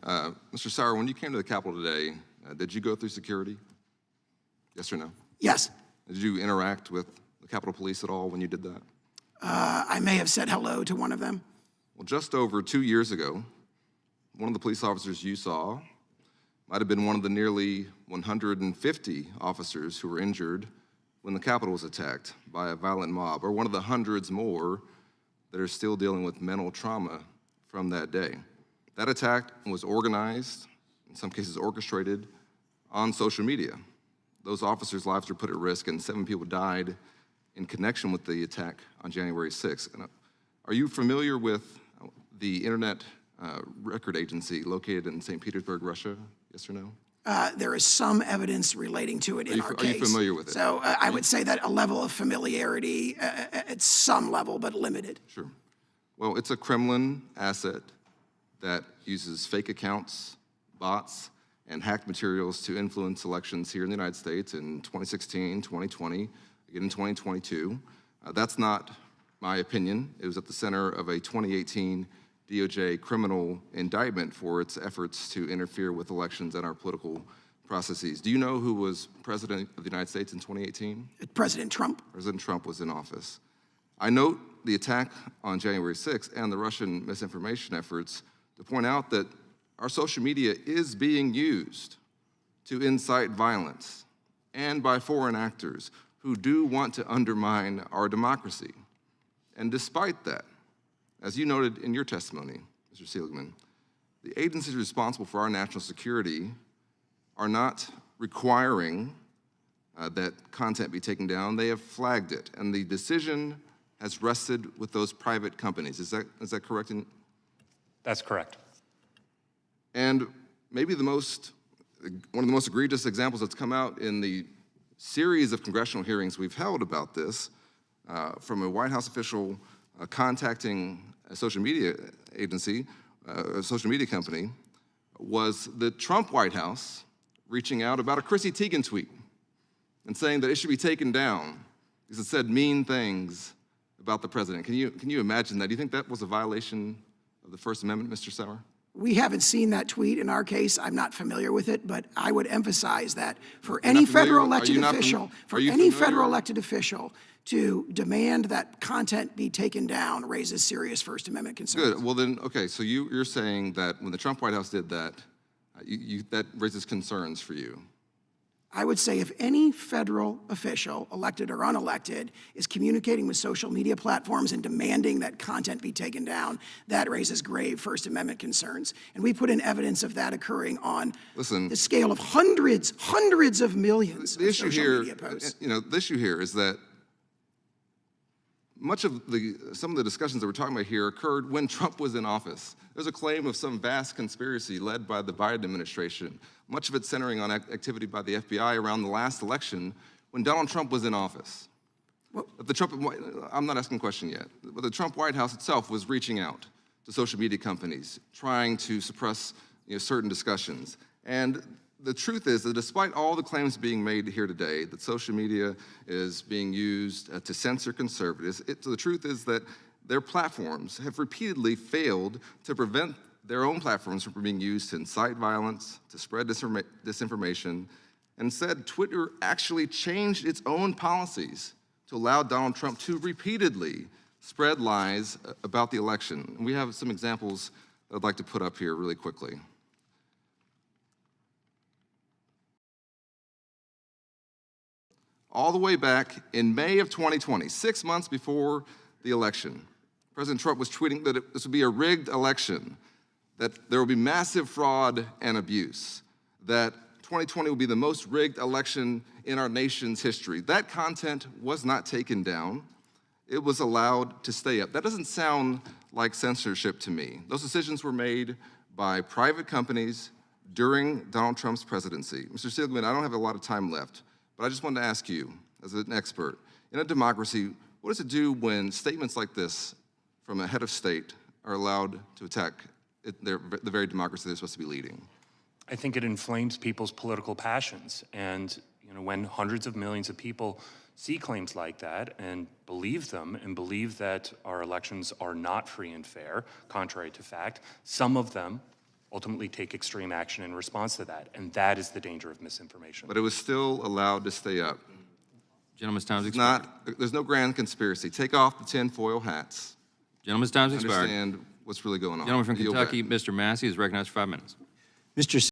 Mr. Sauer, when you came to the Capitol today, did you go through security? Yes or no? Yes. Did you interact with the Capitol Police at all when you did that? I may have said hello to one of them. Well, just over 2 years ago, one of the police officers you saw might have been one of the nearly 150 officers who were injured when the Capitol was attacked by a violent mob, or one of the hundreds more that are still dealing with mental trauma from that day. That attack was organized, in some cases orchestrated, on social media. Those officers' lives were put at risk, and 7 people died in connection with the attack on January 6th. Are you familiar with the Internet Record Agency located in St. Petersburg, Russia? Yes or no? There is some evidence relating to it in our case. Are you familiar with it? So I would say that a level of familiarity at some level, but limited. Sure. Well, it's a Kremlin asset that uses fake accounts, bots, and hacked materials to influence elections here in the United States in 2016, 2020, again in 2022. That's not my opinion. It was at the center of a 2018 DOJ criminal indictment for its efforts to interfere with elections and our political processes. Do you know who was president of the United States in 2018? President Trump. President Trump was in office. I note the attack on January 6th and the Russian misinformation efforts to point out that our social media is being used to incite violence and by foreign actors who do want to undermine our democracy. And despite that, as you noted in your testimony, Mr. Seligman, the agencies responsible for our national security are not requiring that content be taken down. They have flagged it, and the decision has rested with those private companies. Is that correct? That's correct. And maybe one of the most egregious examples that's come out in the series of congressional hearings we've held about this, from a White House official contacting a social media agency, a social media company, was the Trump White House reaching out about a Chrissy Teigen tweet and saying that it should be taken down because it said mean things about the president. Can you imagine that? Do you think that was a violation of the First Amendment, Mr. Sauer? We haven't seen that tweet in our case. I'm not familiar with it, but I would emphasize that for any federal elected official, to demand that content be taken down raises serious First Amendment concerns. Good. Well then, okay, so you're saying that when the Trump White House did that, that raises concerns for you. I would say if any federal official, elected or unelected, is communicating with social media platforms and demanding that content be taken down, that raises grave First Amendment concerns. And we put in evidence of that occurring on the scale of hundreds of millions of social media posts. The issue here is that some of the discussions that we're talking about here occurred when Trump was in office. There's a claim of some vast conspiracy led by the Biden administration, much of it centering on activity by the FBI around the last election when Donald Trump was in office. I'm not asking a question yet, but the Trump White House itself was reaching out to social media companies, trying to suppress certain discussions. And the truth is that despite all the claims being made here today that social media is being used to censor conservatives, the truth is that their platforms have repeatedly failed to prevent their own platforms from being used to incite violence, to spread disinformation. And instead, Twitter actually changed its own policies to allow Donald Trump to repeatedly spread lies about the election. And we have some examples that I'd like to put up here really quickly. All the way back in May of 2020, 6 months before the election, President Trump was tweeting that this would be a rigged election, that there will be massive fraud and abuse, that 2020 will be the most rigged election in our nation's history. That content was not taken down. It was allowed to stay up. That doesn't sound like censorship to me. Those decisions were made by private companies during Donald Trump's presidency. Mr. Seligman, I don't have a lot of time left, but I just wanted to ask you, as an expert, in a democracy, what does it do when statements like this from a head of state are allowed to attack the very democracy they're supposed to be leading? I think it inflames people's political passions. And when hundreds of millions of people see claims like that and believe them and believe that our elections are not free and fair, contrary to fact, some of them ultimately take extreme action in response to that. And that is the danger of misinformation. But it was still allowed to stay up. Gentleman's time's It's expired. there's no grand conspiracy. Take off the tinfoil hats. Gentleman's time's expired. Understand what's really going on. Gentleman from Yield back. Kentucky, Mr. Massey, is recognized for 5 minutes. Mr.